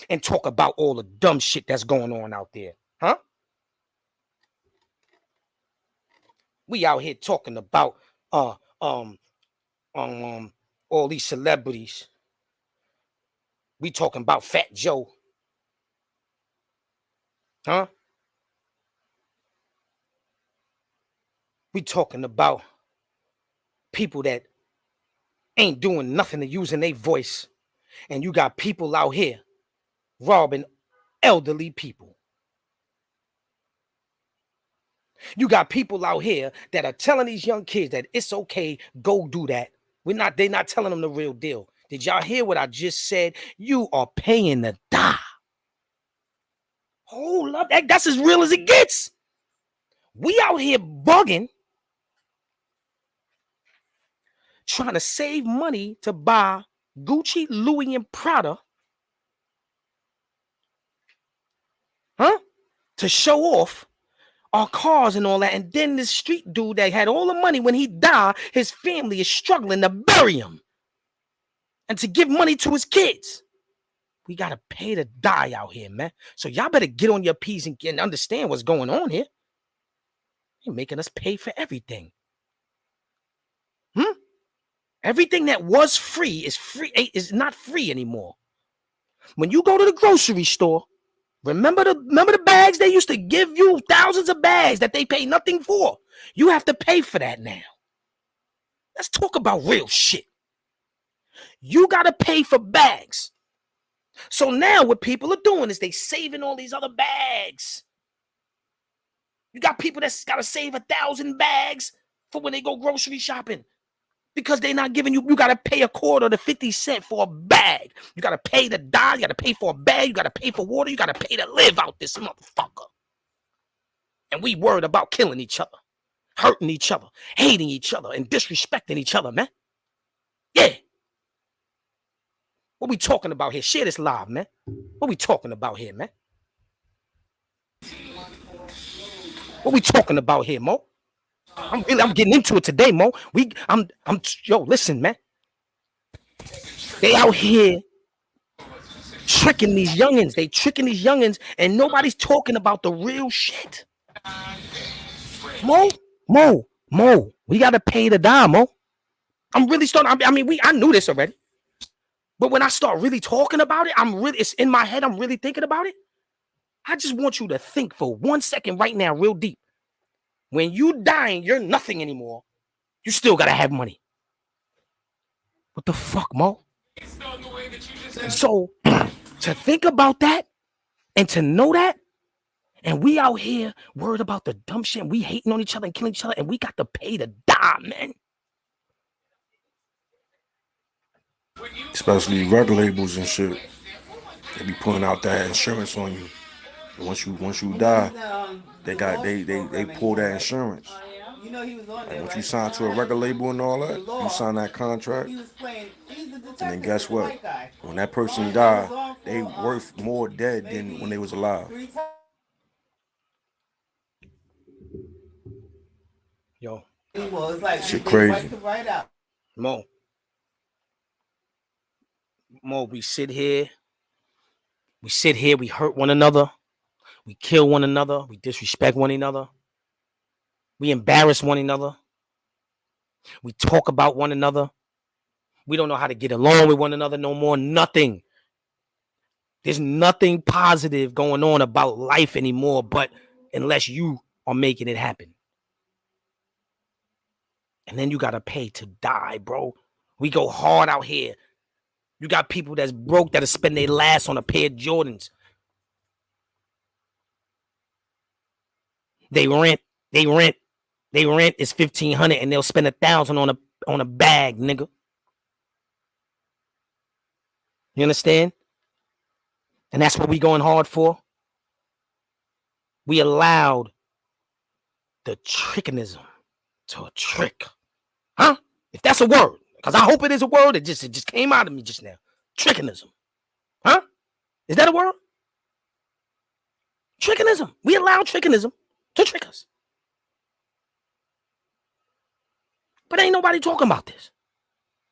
And talk about all the dumb shit that's going on out there. Huh? We out here talking about all these celebrities. We talking about Fat Joe. Huh? We talking about people that ain't doing nothing to using their voice. And you got people out here robbing elderly people. You got people out here that are telling these young kids that it's okay, go do that. They're not telling them the real deal. Did y'all hear what I just said? You are paying to die. Hold up, that's as real as it gets. We out here bugging, trying to save money to buy Gucci, Louis, and Prada. Huh? To show off our cars and all that. And then this street dude that had all the money, when he died, his family is struggling to bury him and to give money to his kids. We got to pay to die out here, man. So y'all better get on your P's and understand what's going on here. You're making us pay for everything. Everything that was free is not free anymore. When you go to the grocery store, remember the bags they used to give you, thousands of bags that they pay nothing for. You have to pay for that now. Let's talk about real shit. You got to pay for bags. So now what people are doing is they saving all these other bags. You got people that's got to save 1,000 bags for when they go grocery shopping. Because they're not giving you got to pay a quarter to 50 cents for a bag. You got to pay to die. You got to pay for a bag. You got to pay for water. You got to pay to live out this motherfucker. And we worried about killing each other, hurting each other, hating each other, and disrespecting each other, man. Yeah. What we talking about here? Share this live, man. What we talking about here, man? What we talking about here, Mo? I'm getting into it today, Mo. Yo, listen, man. They out here tricking these youngins. They tricking these youngins, and nobody's talking about the real shit. Mo. We gotta pay the dime, Mo. I'm really starting. I knew this already, but when I start really talking about it, it's in my head. I'm really thinking about it. I just want you to think for 1 second right now, real deep. When you dying, you're nothing anymore. You still gotta have money. What the fuck, Mo? So to think about that and to know that, and we out here worried about the dumb shit, and we hating on each other and killing each other, and we got to pay the dime, man. Especially record labels and shit. They be pulling out that insurance on you. And once you die, they pull that insurance. Like once you sign to a record label and all that, you sign that contract. And then guess what? When that person died, they worth more dead than when they was alive. Yo. Shit crazy. Mo, we sit here, we hurt one another, we kill one another, we disrespect one another, we embarrass one another, we talk about one another, we don't know how to get along with one another no more, nothing. There's nothing positive going on about life anymore, but unless you are making it happen. And then you got to pay to die, bro. We go hard out here. You got people that's broke that'll spend their last on a pair of Jordans. They rent is $1,500 and they'll spend $1,000 on a bag, nigga. You understand? And that's what we going hard for. We allowed the trickinism to a trick. Huh? If that's a word, because I hope it is a word, it just came out of me just now. Trickinism. Huh? Is that a word? Trickinism. We allow trickinism to trick us. But ain't nobody talking about this.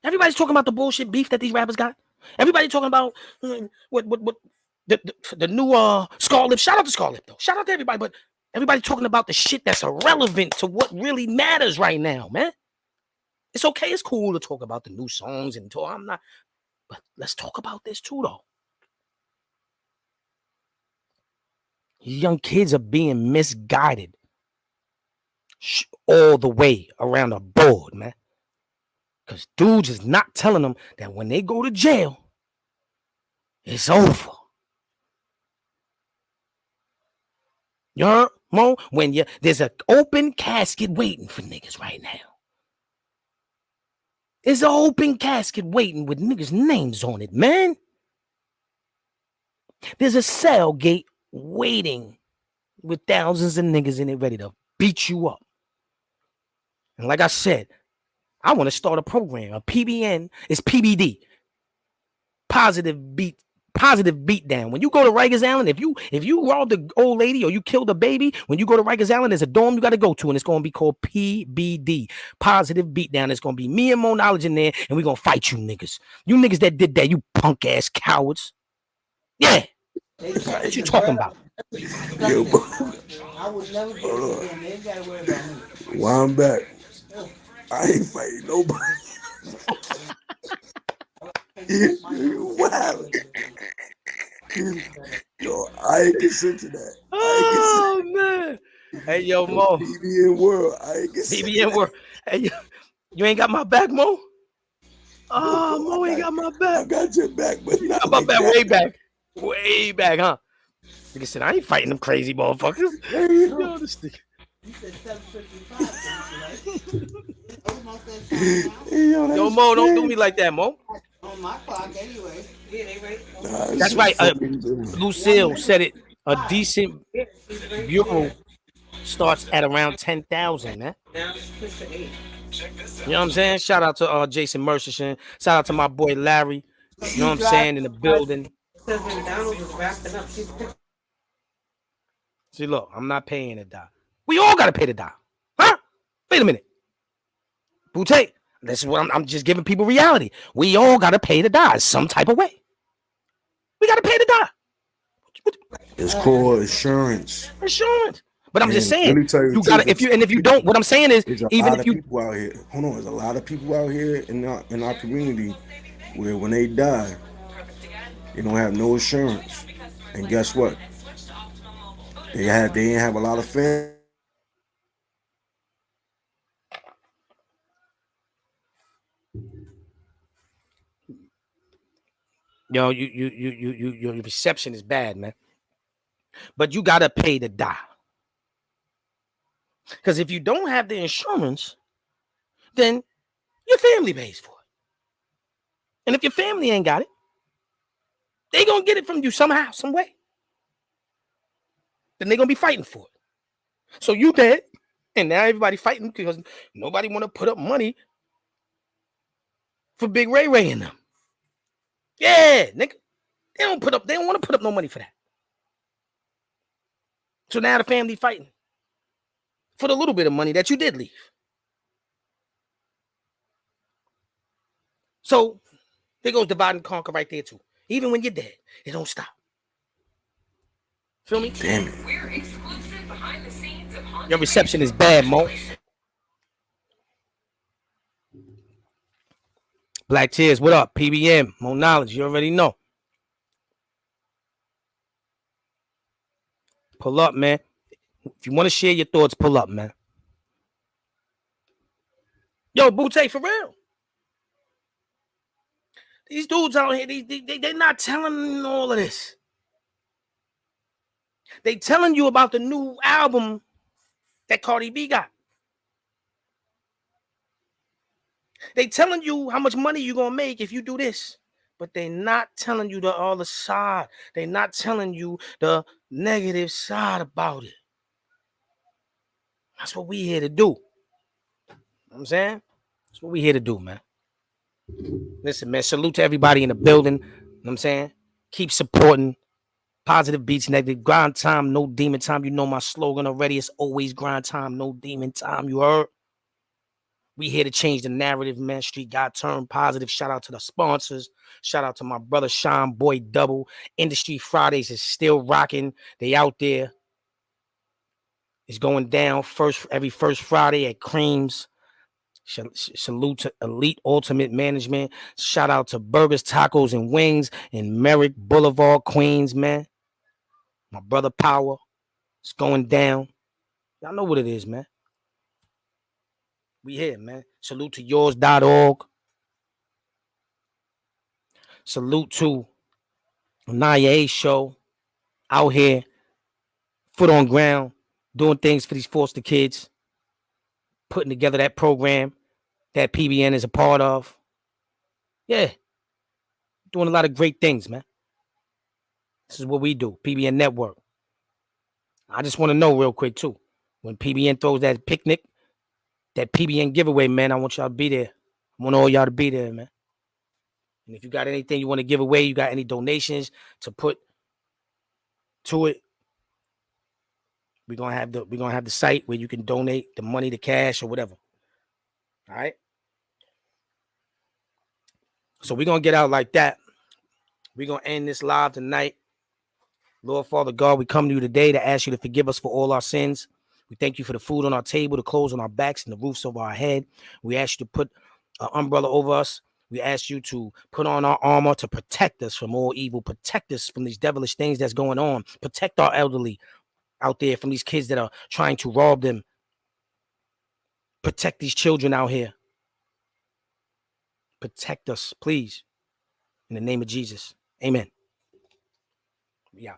Everybody's talking about the bullshit beef that these rappers got. Everybody talking about what the new Scar Lip. Shout out to Scar Lip, though. Shout out to everybody. But everybody talking about the shit that's irrelevant to what really matters right now, man. It's okay. It's cool to talk about the new songs and talk. I'm not. But let's talk about this too, though. Young kids are being misguided all the way around the board, man. Because dudes is not telling them that when they go to jail, it's over. You heard, Mo? There's an open casket waiting for niggas right now. There's an open casket waiting with niggas' names on it, man. There's a cell gate waiting with thousands of niggas in it ready to beat you up. And like I said, I want to start a program, a PBN. It's PBD. Positive beatdown. When you go to Rikers Island, if you robbed the old lady or you killed a baby, when you go to Rikers Island, there's a dorm you got to go to, and it's going to be called PBD. Positive beatdown. It's going to be me and Mo Knowledge in there, and we're going to fight you niggas. You niggas that did that, you punk ass cowards. Yeah. What you talking about? Yo, bro. I would never get them. They gotta worry about me. Why I'm back? I ain't fighting nobody. Wow. Yo, I ain't consent to that. Oh man. Hey yo, Mo. PBN world. I ain't consent. PBN world. Hey, you ain't got my back, Mo? Oh, Mo ain't got my back. I got your back, but not my like back that. way back. Way back, huh? Nigga said, I ain't fighting them crazy motherfuckers. Yo, this nigga. You said 7:55, Yo, Mo, don't do me like that, Mo. on my clock anyway. Yeah, they right. Nah, That's right. Lucille said it. A decent bureau starts at around 10,000, man. Now it's pushed to 8. You know what I'm saying? Shout out to Jason Mercerson. Shout out to my boy Larry. You know what I'm saying? In the building. Says McDonald's is wrapping up. See, look, I'm not paying to die. We all got to pay to die. Huh? Wait a minute. Boutte, this is what I'm just giving people reality. We all got to pay to die some type of way. We got to pay to die. It's called insurance. Insurance. But I'm And just saying, let me tell you you too, got to, if you don't, what I'm saying is, there's a even lot if of you, people out here. Hold on, there's a lot of people out here in our community where when they die, they don't have no insurance. And guess what? They didn't have a lot of family your reception is bad, man. But you got to pay to die. Because if you don't have the insurance, then your family pays for it. And if your family ain't got it, they going to get it from you somehow, some way. Then they going to be fighting for it. So you dead, and now everybody fighting because nobody want to put up money for Big Ray Ray and them. Yeah, nigga. They don't want to put up no money for that. So now the family fighting for the little bit of money that you did leave. So there goes divide and conquer right there too. Even when you're dead, it don't stop. Feel me? Damn it. Your reception is bad, Mo. Black Tears, what up? PBM, Mo Knowledge, you already know. Pull up, man. If you want to share your thoughts, pull up, man. Yo, Boutte, for real. These dudes out here, they're not telling all of this. They telling you about the new album that Cardi B got. They telling you how much money you're going to make if you do this. But they're not telling you the other side. They're not telling you the negative side about it. That's what we here to do. You know what I'm saying? That's what we here to do, man. Listen, man, salute to everybody in the building. You know what I'm saying? Keep supporting Positive Beats Negative. Grind time, no demon time. You know my slogan already. It's always grind time, no demon time. You heard? We here to change the narrative, man. Street got turned positive. Shout out to the sponsors. Shout out to my brother Sean Boy Double. Industry Fridays is still rocking. They out there. It's going down every first Friday at Creams. Salute to Elite Ultimate Management. Shout out to Burgers, Tacos, and Wings in Merrick Boulevard, Queens, man. My brother Power. It's going down. Y'all know what it is, man. We here, man. Salute to yours.org. Salute to Naya A Show. Out here, foot on ground, doing things for these foster kids. Putting together that program that PBN is a part of. Yeah. Doing a lot of great things, man. This is what we do, PBN Network. I just want to know real quick, too. When PBN throws that picnic, that PBN giveaway, man, I want y'all to be there. I want all y'all to be there, man. And if you got anything you want to give away, you got any donations to put to it, we're gonna have the site where you can donate the money, the cash, or whatever. All right. So we're gonna get out like that. We're gonna end this live tonight. Lord Father God, we come to you today to ask you to forgive us for all our sins. We thank you for the food on our table, the clothes on our backs, and the roofs over our head. We ask you to put an umbrella over us. We ask you to put on our armor to protect us from all evil, protect us from these devilish things that's going on, protect our elderly out there from these kids that are trying to rob them. Protect these children out here. Protect us, please. In the name of Jesus. Amen. Yeah.